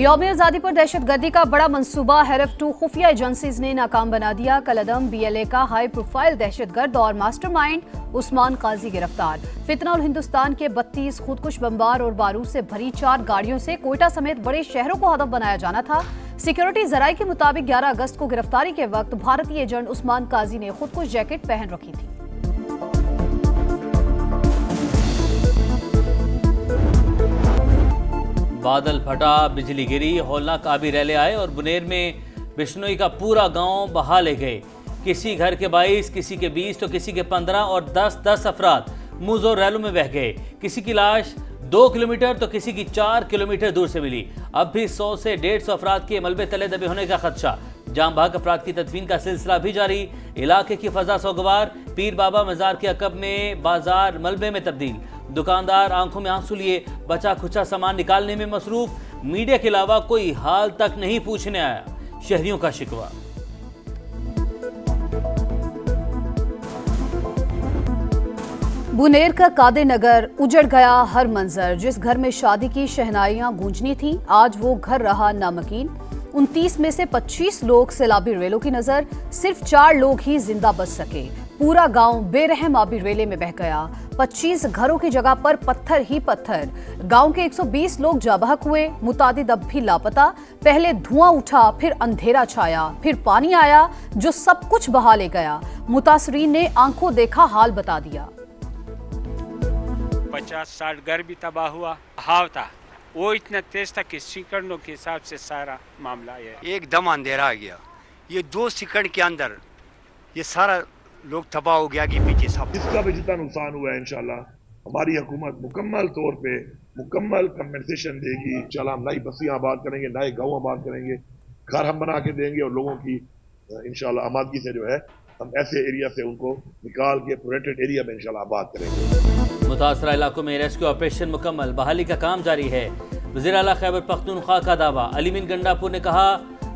यौम आज़ादी पर दहशतगर्दी का बड़ा मंसूबा HRF2 खुफिया एजेंसीज ने नाकाम बना दिया। कलअदम BLA का हाई प्रोफाइल दहशतगर्द और मास्टरमाइंड उस्मान काजी गिरफ्तार। फितना और हिंदुस्तान के 32 खुदकुश बमबार और बारूद से भरी 4 गाड़ियों से कोयटा समेत बड़े शहरों को हदफ बनाया जाना था। सिक्योरिटी जराये के मुताबिक 11 अगस्त को गिरफ्तारी के वक्त भारतीय एजेंट उस्मान काजी ने खुदकुश जैकेट पहन रखी थी। बादल फटा, बिजली गिरी, हौलनाक आबी रैले आए और बुनेर में बिश्नोई का पूरा गांव बहा ले गए। किसी घर के 22, किसी के 20 तो किसी के 15 और 10 अफराद मुजोर रैलों में बह गए। किसी की लाश 2 किलोमीटर तो किसी की 4 किलोमीटर दूर से मिली। अब भी 100 से 150 अफराद के मलबे तले दबे होने का खदशा। जाम भाग अफराद की तदफीन का सिलसिला भी जारी। इलाके की फजा सोगवार। पीर बाबा मजार के अकब में बाजार मलबे में तब्दील। दुकानदार आंखों में आंसू लिए बचा खुचा सामान निकालने में मसरूफ। मीडिया के अलावा कोई हाल तक नहीं पूछने आया। शहरियों का शिकवा। बुनेर का कादे नगर उजड़ गया हर मंजर। जिस घर में शादी की शहनाइयां गूंजनी थी, आज वो घर रहा नामकीन। 29 में से 25 लोग सैलाबी रेलों की नजर। सिर्फ 4 लोग ही जिंदा बच सके। पूरा गांव बेरहम आबी रेले में बह गया। 25 घरों की जगह पर पत्थर ही पत्थर। गांव के 120 लोग जाबहक हुए। मुतादिद अब भी लापता। पहले धुआं उठा, फिर अंधेरा छाया, फिर पानी आया जो सब कुछ बहा ले गया। मुतासरीन ने आंखों देखा हाल बता दिया। 50-60 घर भी तबाह हुआ। हाव था वो इतना तेज था कि सेकंडों के हिसाब से सारा मामला है। एकदम अंधेरा आ गया। ये 2 सेकंड के अंदर ये सारा लोग तबाह हो गया कि पीछे सब। इसका भी जितना नुकसान हुआ है इंशाल्लाह हमारी हुकूमत मुकम्मल तौर पे मुकम्मल कंपनसेशन देगी। इंशाल्लाह हम नई बस्तियां आबाद करेंगे, नए गाँव आबाद करेंगे, घर हम बना के देंगे और लोगों की इंशाल्लाह आबादगी से जो है हम ऐसे एरिया से उनको निकाल के प्रोटेक्टेड एरिया में इंशाल्लाह आबाद करेंगे। मुतासरा इलाकों में रेस्क्यू ऑपरेशन मुकम्मल, बहाली का काम जारी है। वज़ीर आला खैबर पख्तूनख्वा का दावा। अलीमीन गंडापुर ने कहा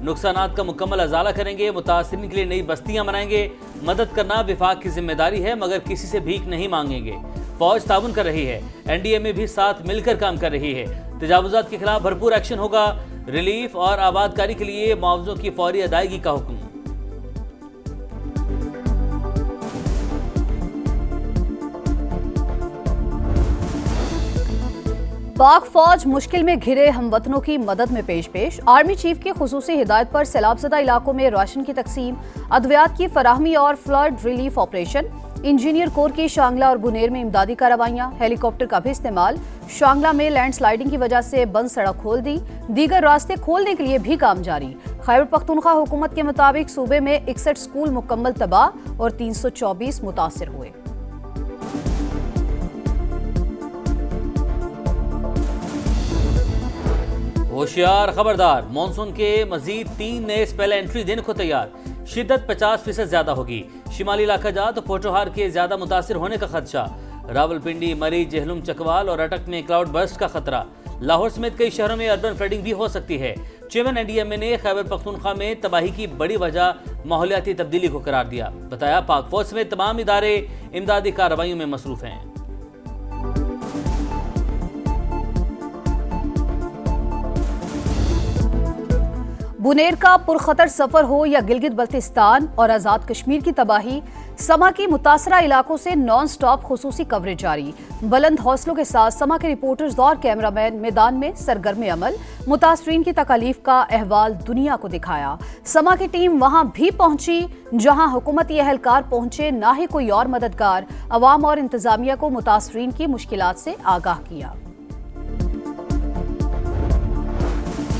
नुकसानात का मुकम्मल अजाला करेंगे, मुतासरीन के लिए नई बस्तियां बनाएंगे। मदद करना विफाक की जिम्मेदारी है मगर किसी से भीख नहीं मांगेंगे। फौज ताउन कर रही है, NDMA भी साथ मिलकर काम कर रही है। तजावुजात के खिलाफ भरपूर एक्शन होगा। रिलीफ और आबादकारी के लिए मुआवजों की फौरी अदायगी का हुक्म। पाक फौज मुश्किल में घिरे हमवतनों की मदद में पेश। आर्मी चीफ की खुसूसी हिदायत पर सैलाबज़दा इलाकों में राशन की तकसीम, अद्वियात की फराहमी और flood relief operation. Engineer core की शांगला और बुनेर में इमदादी कार्रवाइयां, हेलीकॉप्टर का भी इस्तेमाल। शांगला में लैंडस्लाइडिंग की वजह से बंद सड़क खोल दी। दीगर रास्ते खोलने के लिए भी काम जारी। खैबर पख्तूनख्वा हुकूमत के मुताबिक सूबे में 61 स्कूल मुकम्मल तबाह और 324 मुतासिर हुए। होशियार, खबरदार। मानसून के मजीद 3 नए स्पेल एंट्री देने को तैयार। शिद्दत 50% ज्यादा होगी। शिमाली इलाका जात पोठोहार के ज्यादा मुतासिर होने का खदशा। रावलपिंडी, मरी, जेहलुम, चकवाल और अटक में क्लाउड बर्स्ट का खतरा। लाहौर समेत कई शहरों में अर्बन फ्लडिंग भी हो सकती है। चेयरमैन NDMA ने खैबर पख्तूनख्वा में तबाही की बड़ी वजह माहौलियाती तब्दीली को करार दिया। बताया पाक फौज समेत तमाम इदारे इमदादी कार्रवाइयों में मसरूफ हैं। बुनेर का पुरखतर सफर हो या गिलगित बल्तिस्तान और आज़ाद कश्मीर की तबाही, समा की मुतासरा इलाकों से नॉन स्टॉप खुसूसी कवरेज जारी। बुलंद हौसलों के साथ समा के रिपोर्टर्स और कैमरामैन मैदान में सरगर्म अमल। मुतासरीन की तकलीफ का अहवाल दुनिया को दिखाया। समा की टीम वहां भी पहुंची जहां हुकूमती एहलकार पहुंचे ना ही कोई और मददगार। अवाम और इंतजामिया को मुतासरीन की मुश्किलात से आगाह किया।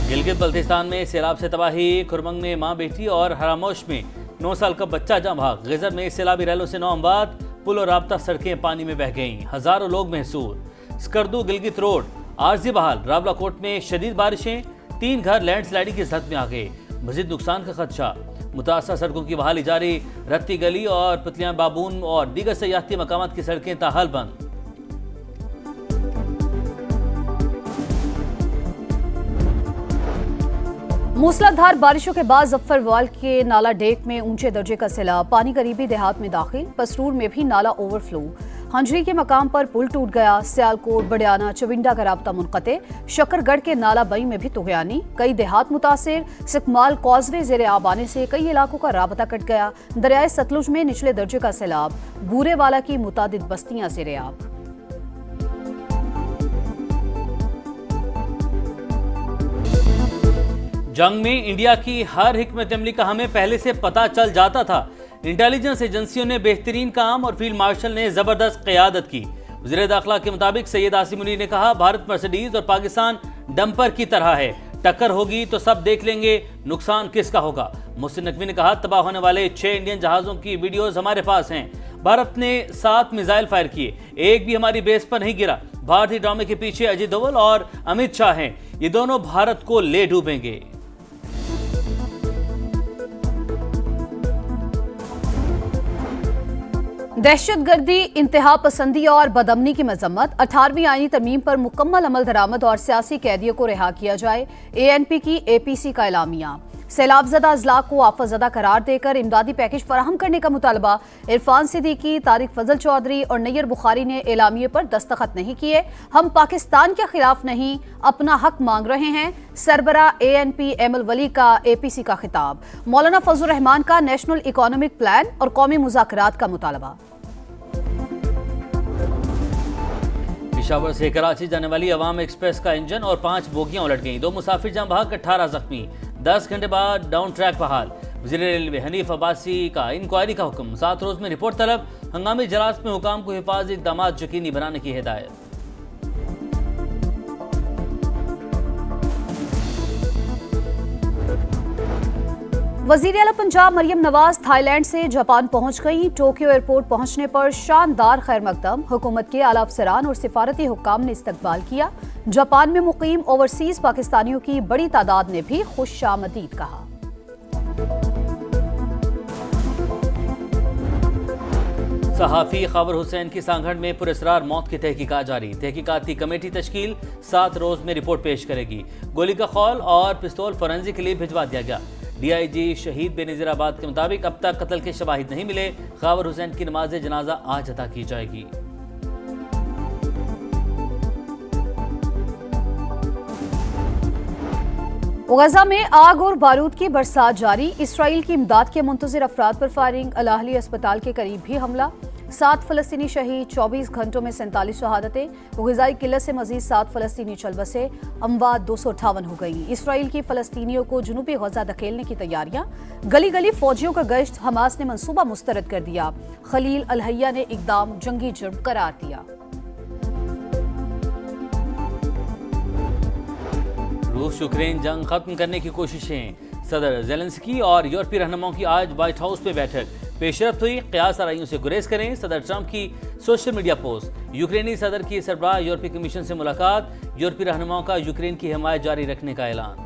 गिलगित बल्तिस्तान में सैलाब से तबाही। खुरमंग में मां बेटी और हरामोश में 9 साल का बच्चा जाम भाग। गिजर में सैलाबी रैलों से 9 अमवात। पुल और राब्ता सड़कें पानी में बह गईं। हजारों लोग महसूर। स्कर्दू गिलगित रोड आरजी बहाल। रावलाकोट में शदीद बारिशें। 3 घर लैंडस्लाइडिंग की जद में आ गए। मजीद नुकसान का खदशा। मुतासर सड़कों की बहाली जारी। रत्ती गली और पतलियां बाबून और दीगर सयाहती मकामात की सड़कें ताहाल बंद। मूसलाधार बारिशों के बाद जफ्फरवाल के नाला डेक में ऊंचे दर्जे का सैलाब। पानी करीबी देहात में दाखिल। पसरूर में भी नाला ओवरफ्लो। हंजरी के मकाम पर पुल टूट गया। सियालकोट, बडियाना, चविंडा का राब्ता मुनक़ते। शकरगढ़ के नाला बई में भी तुगयानी। कई देहात मुतासिर। सिकमाल कॉजवे ज़ेरे आब आने से कई इलाकों का राबता कट गया। दरियाए सतलुज में निचले दर्जे का सैलाब। बूरेवाला की मुतादिद बस्तियां ज़ेरे आब। जंग में इंडिया की हर हिकमत अमली का हमें पहले से पता चल जाता था। इंटेलिजेंस एजेंसियों ने बेहतरीन काम और फील्ड मार्शल ने जबरदस्त क़यादत की। वज़ीर दाखिला के मुताबिक सैयद आसिम मुनीर ने कहा, भारत मर्सिडीज और पाकिस्तान डंपर की तरह है, टक्कर होगी तो सब देख लेंगे नुकसान किसका होगा। मोहसिन नकवी ने कहा, तबाह होने वाले 6 इंडियन जहाज़ों की वीडियोज हमारे पास हैं। भारत ने 7 मिसाइल फायर किए, एक भी हमारी बेस पर नहीं गिरा। भारतीय ड्रामे के पीछे अजीत डोवल और अमित शाह हैं, ये दोनों भारत को ले डूबेंगे। दहशतगर्दी, इंतहा पसंदी और बदअमनी की मजम्मत। 18वीं आईनी तरमीम पर मुकम्मल अमल दरामद और सियासी कैदियों को रिहा किया जाए। ANP की APC का एलामिया। सैलाबजदा अजला को आफतजदा करार देकर इमदादी पैकेज फराहम करने का मुतालबा। इरफान सिद्दीकी, तारिक फजल चौधरी और नैयर बुखारी ने एलामिये पर दस्तखत नहीं किए। हम पाकिस्तान के खिलाफ नहीं, अपना हक मांग रहे हैं। सरबरा ANP एमल वली का APC का खिताब। मौलाना फजलुर रहमान का नेशनल इकोनॉमिक प्लान और कौमी मुज़ाकरात का मुतालबा। पेशावर से कराची जाने वाली अवाम एक्सप्रेस का इंजन और 5 बोगियां उलट गईं। 2 मुसाफिर जान बहक, 18 जख्मी। 10 घंटे बाद डाउन ट्रैक बहाल। वज़ीर रेलवे हनीफ अब्बासी का इंक्वायरी का हुक्म। 7 रोज में रिपोर्ट तलब। हंगामी इजलास में हुकाम को हिफाजती इक़दाम यकीनी बनाने की हिदायत। वज़ीर आला पंजाब मरियम नवाज थाईलैंड से जापान पहुंच गई। टोक्यो एयरपोर्ट पहुंचने पर शानदार खैर मकदम। हुकूमत के आला अफसरान और सिफारती हुक्काम ने इस्तकबाल किया। जापान में मुकीम ओवरसीज पाकिस्तानियों की बड़ी तादाद ने भी खुशामदीद कहा। सहाफ़ी खबर हुसैन की सांगड़ में पुरस्रार मौत की तहकीकात जारी। तहकीकाती कमेटी तश्कील 7 रोज में रिपोर्ट पेश करेगी। गोली का खौल और पिस्तौल फोरेंसिक के लिए भिजवा दिया गया। DIG शहीद बेनज़ीराबाद के मुताबिक अब तक कत्ल के शवाहिद नहीं मिले। खबर हुसैन की नमाज जनाजा आज अदा की जाएगी। गजा में आग और बारूद की बरसात जारी। इसराइल की इमदाद के मुंतज़िर अफराद पर फायरिंग। अल अहली अस्पताल के करीब भी हमला। 7 फ़लस्तीनी शहीद। 24 घंटों में 47 शहादतें। ग़िज़ाई किल्लत से मज़ीद 7 फ़लस्तीनी चल बसे। अमवात 258 हो गई। इसराइल की फ़लस्तीनियों को जनूबी गजा धकेलने की तैयारियां। गली गली फौजियों का गश्त। हमास ने मंसूबा मुस्तरद कर दिया। खलील अल हय्या ने इक़दाम जंगी जुर्म करार दिया। रूस यूक्रेन जंग खत्म करने की कोशिशें। सदर ज़ेलेंस्की और यूरोपीय रहनुमाओं की आज व्हाइट हाउस में बैठक। पेशरफ्त हुई, क़यास आराइयों से गुरेज करें। सदर ट्रंप की सोशल मीडिया पोस्ट। यूक्रेनी सदर की सरबराह यूरोपीय कमीशन से मुलाकात। यूरोपीय रहनुमाओं का यूक्रेन की हिमायत जारी रखने का ऐलान।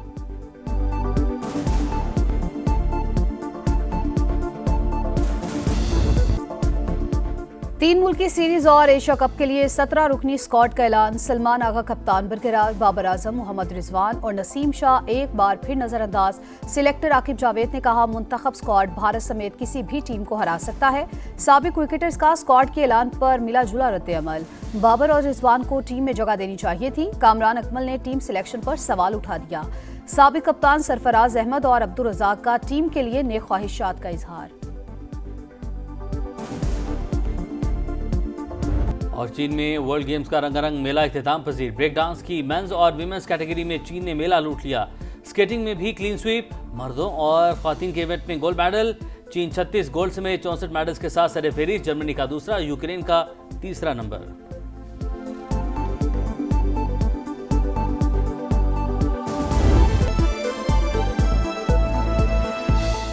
तीन मुल्की सीरीज और एशिया कप के लिए 17 रुकनी स्क्वाड का ऐलान। सलमान आगा कप्तान बरकरार। बाबर आजम, मोहम्मद रिजवान और नसीम शाह एक बार फिर नजरअंदाज। सिलेक्टर आकिब जावेद ने कहा, मुंतखब स्क्वाड भारत समेत किसी भी टीम को हरा सकता है। साबिक विकेटर्स का स्क्वाड के ऐलान पर मिला जुला रद्द-ए-अमल। बाबर और रिजवान को टीम में जगह देनी चाहिए थी। कामरान अकमल ने टीम सिलेक्शन पर सवाल उठा दिया। साबिक कप्तान सरफराज अहमद और अब्दुल रज़ाक का टीम के लिए नेक ख्वाहिशात का इजहार। और चीन में वर्ल्ड गेम्स का रंगारंग मेला इख्तिताम पजीर। ब्रेक डांस की मेंस और वीमेंस कैटेगरी में चीन ने मेला लूट लिया। स्केटिंग में भी क्लीन स्वीप। मर्दों और ख्वातीन के इवेंट में गोल्ड मेडल। चीन 36 गोल्ड समेत 64 मेडल्स के साथ सरे फेरिस्त। जर्मनी का दूसरा, यूक्रेन का तीसरा नंबर।